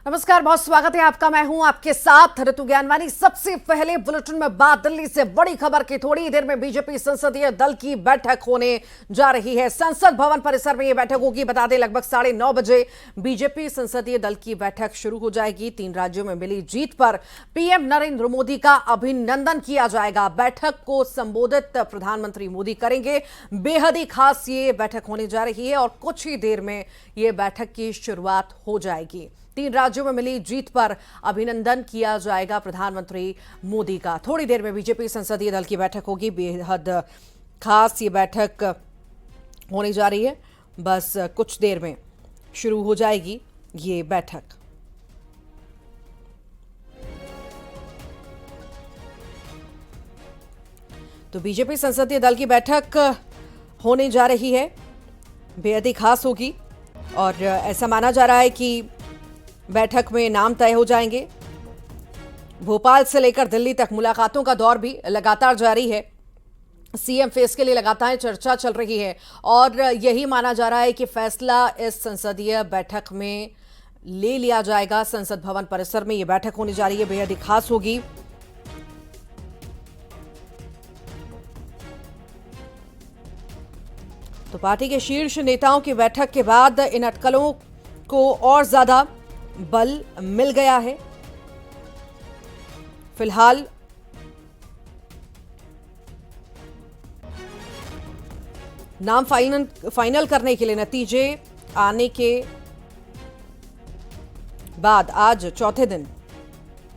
नमस्कार, बहुत स्वागत है आपका। मैं हूं आपके साथ ऋतु ज्ञानवानी। सबसे पहले बुलेटिन में बात दिल्ली से बड़ी खबर की। थोड़ी देर में बीजेपी संसदीय दल की बैठक होने जा रही है। संसद भवन परिसर में यह बैठक होगी। बता दें, लगभग 9:30 बजे बीजेपी संसदीय दल की बैठक शुरू हो जाएगी। 3 राज्यों में मिली जीत पर पीएम नरेंद्र मोदी का अभिनंदन किया जाएगा। बैठक को संबोधित प्रधानमंत्री मोदी करेंगे। बेहद ही खास ये बैठक होने जा रही है और कुछ ही देर में ये बैठक की शुरुआत हो जाएगी। 3 राज्यों में मिली जीत पर अभिनंदन किया जाएगा प्रधानमंत्री मोदी का। थोड़ी देर में बीजेपी संसदीय दल की बैठक होगी। बेहद खास ये बैठक होने जा रही है। बस कुछ देर में शुरू हो जाएगी ये बैठक। तो बीजेपी संसदीय दल की बैठक होने जा रही है, बेहद ही खास होगी और ऐसा माना जा रहा है कि बैठक में नाम तय हो जाएंगे। भोपाल से लेकर दिल्ली तक मुलाकातों का दौर भी लगातार जारी है। सीएम फेस के लिए लगातार चर्चा चल रही है और यही माना जा रहा है कि फैसला इस संसदीय बैठक में ले लिया जाएगा। संसद भवन परिसर में यह बैठक होने जा रही है, बेहद ही खास होगी। तो पार्टी के शीर्ष नेताओं की बैठक के बाद इन अटकलों को और ज्यादा बल मिल गया है। फिलहाल नाम फाइनल करने के लिए नतीजे आने के बाद आज चौथे दिन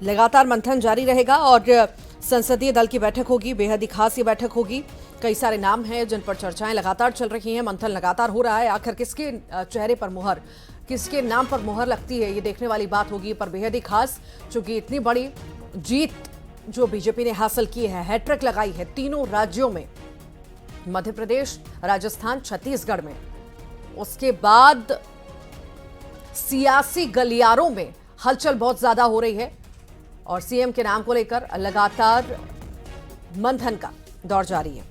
लगातार मंथन जारी रहेगा और संसदीय दल की बैठक होगी। बेहद ही खास ये बैठक होगी। कई सारे नाम हैं जिन पर चर्चाएं लगातार चल रही हैं। मंथन लगातार हो रहा है। आखिर किसके चेहरे पर मुहर, किसके नाम पर मुहर लगती है, ये देखने वाली बात होगी। पर बेहद ही खास, चूंकि इतनी बड़ी जीत जो बीजेपी ने हासिल की है, हैट्रिक लगाई है तीनों राज्यों में, मध्य प्रदेश, राजस्थान, छत्तीसगढ़ में, उसके बाद सियासी गलियारों में हलचल बहुत ज्यादा हो रही है और सीएम के नाम को लेकर लगातार मंथन का दौर जारी है।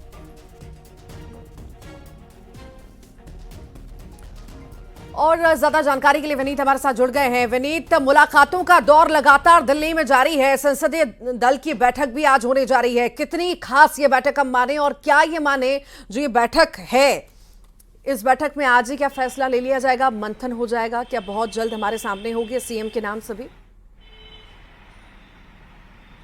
और ज्यादा जानकारी के लिए विनीत हमारे साथ जुड़ गए हैं। विनीत, मुलाकातों का दौर लगातार दिल्ली में जारी है। संसदीय दल की बैठक भी आज होने जा रही है। कितनी खास ये बैठक हम माने और क्या ये माने जो ये बैठक है, इस बैठक में आज ही क्या फैसला ले लिया जाएगा, मंथन हो जाएगा, क्या बहुत जल्द हमारे सामने होगी सीएम के नाम सभी?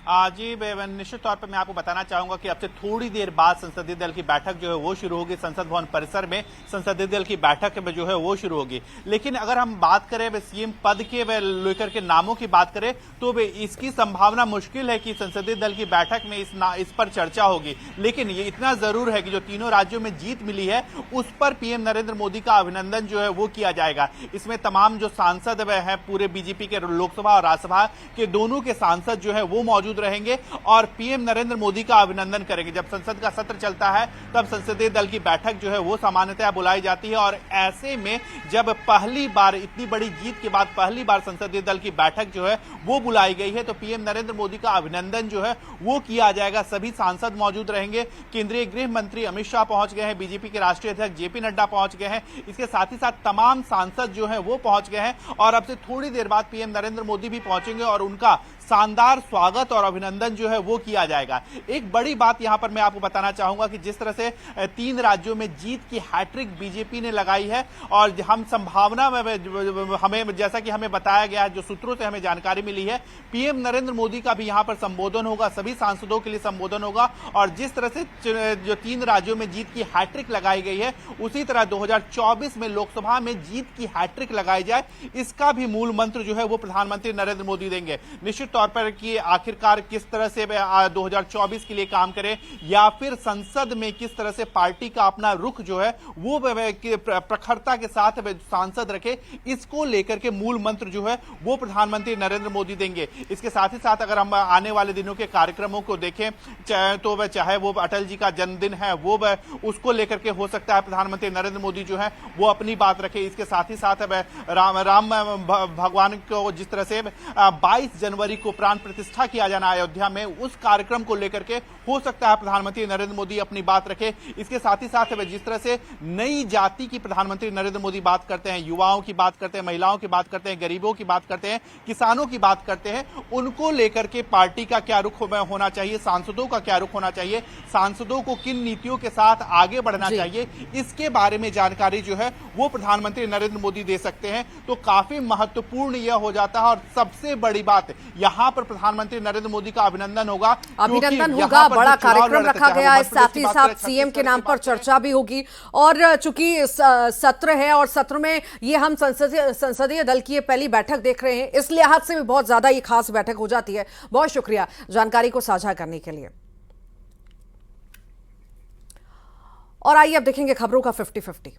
जी निश्चित तौर पर मैं आपको बताना चाहूंगा कि अब से थोड़ी देर बाद संसदीय दल की बैठक जो है वो शुरू होगी। संसद भवन परिसर में संसदीय दल की बैठक में जो है वो शुरू होगी। लेकिन अगर हम बात करें सीएम पद के लेकर के नामों की बात करें तो इसकी संभावना मुश्किल है कि संसदीय दल की बैठक में इस पर चर्चा होगी। लेकिन ये इतना जरूर है कि जो तीनों राज्यों में जीत मिली है उस पर पीएम नरेंद्र मोदी का अभिनंदन जो है वो किया जाएगा। इसमें तमाम जो सांसद है पूरे बीजेपी के लोकसभा और राज्यसभा के दोनों के सांसद जो है वो मौजूद रहेंगे और पीएम नरेंद्र मोदी का अभिनंदन करेंगे। जब संसद का सत्र चलता है तब संसदीय दल की बैठक जो है वो सामान्यतः बुलाई जाती है और ऐसे में जब पहली बार इतनी बड़ी जीत के बाद पहली बार संसदीय दल की बैठक जो है वो बुलाई गई है तो पीएम नरेंद्र मोदी का अभिनंदन जो है वो किया जाएगा। सभी सांसद मौजूद रहेंगे। केंद्रीय गृह मंत्री अमित शाह पहुंच गए हैं, बीजेपी के राष्ट्रीय अध्यक्ष जेपी नड्डा पहुंच गए हैं, इसके साथ ही साथ तमाम सांसद जो है वो पहुंच गए हैं और अब से थोड़ी देर बाद पीएम नरेंद्र मोदी भी पहुंचेंगे और उनका शानदार स्वागत और अभिनंदन जो है वो किया जाएगा। एक बड़ी बात यहां पर मैं आपको बताना चाहूंगा कि जिस तरह से 3 राज्यों में जीत की हैट्रिक बीजेपी ने लगाई है और हम संभावना में हमें जैसा कि हमें बताया गया है, जो सूत्रों से हमें जानकारी मिली है, पीएम नरेंद्र मोदी का भी यहां पर संबोधन होगा, सभी सांसदों के लिए संबोधन होगा और जिस तरह से जो 3 राज्यों में जीत की हैट्रिक लगाई गई है उसी तरह 2024 में लोकसभा में जीत की हैट्रिक लगाई जाए, इसका भी मूल मंत्र जो है वो प्रधानमंत्री नरेंद्र मोदी देंगे। निश्चित तौर पर कि आखिरकार किस तरह से 2024 के लिए काम करें या फिर संसद में किस तरह से पार्टी का अपना रुख जो है वो प्रखरता के साथ सांसद रखे, इसको लेकर के मूल मंत्र जो है वो प्रधानमंत्री नरेंद्र मोदी देंगे। इसके साथ ही साथ अगर हम आने वाले दिनों के कार्यक्रमों को देखें चाहे वो अटल जी का जन्मदिन है वो उसको लेकर के हो सकता है प्रधानमंत्री नरेंद्र मोदी जो है वो अपनी बात रखे। इसके साथ ही साथ राम भगवान को जिस तरह से 22 जनवरी जिसको प्राण प्रतिष्ठा किया जाना अयोध्या में, उस कार्यक्रम को लेकर के हो सकता है प्रधानमंत्री नरेंद्र मोदी अपनी बात रखे। इसके साथ ही साथ जिस तरह से नई जाति की प्रधानमंत्री नरेंद्र मोदी बात करते हैं, युवाओं की बात करते हैं, महिलाओं की बात करते हैं, गरीबों की बात करते हैं, किसानों की बात करते हैं, उनको लेकर के पार्टी का क्या रुख होना चाहिए, सांसदों का क्या रुख होना चाहिए, सांसदों को किन नीतियों के साथ आगे बढ़ना चाहिए, इसके बारे में जानकारी जो है वो प्रधानमंत्री नरेंद्र मोदी दे सकते हैं। तो काफी महत्वपूर्ण यह हो जाता है और सबसे बड़ी बात यहां पर प्रधानमंत्री नरेंद्र मोदी का अभिनंदन होगा। बड़ा कार्यक्रम रखा गया है, साथ ही साथ सीएम के नाम पर चर्चा भी होगी। और चूंकि सत्र है और सत्र में ये हम संसदीय दल की ये पहली बैठक देख रहे हैं, इस लिहाज से भी बहुत ज्यादा ये खास बैठक हो जाती है। बहुत शुक्रिया जानकारी को साझा करने के लिए। और आइए अब देखेंगे खबरों का 50-50।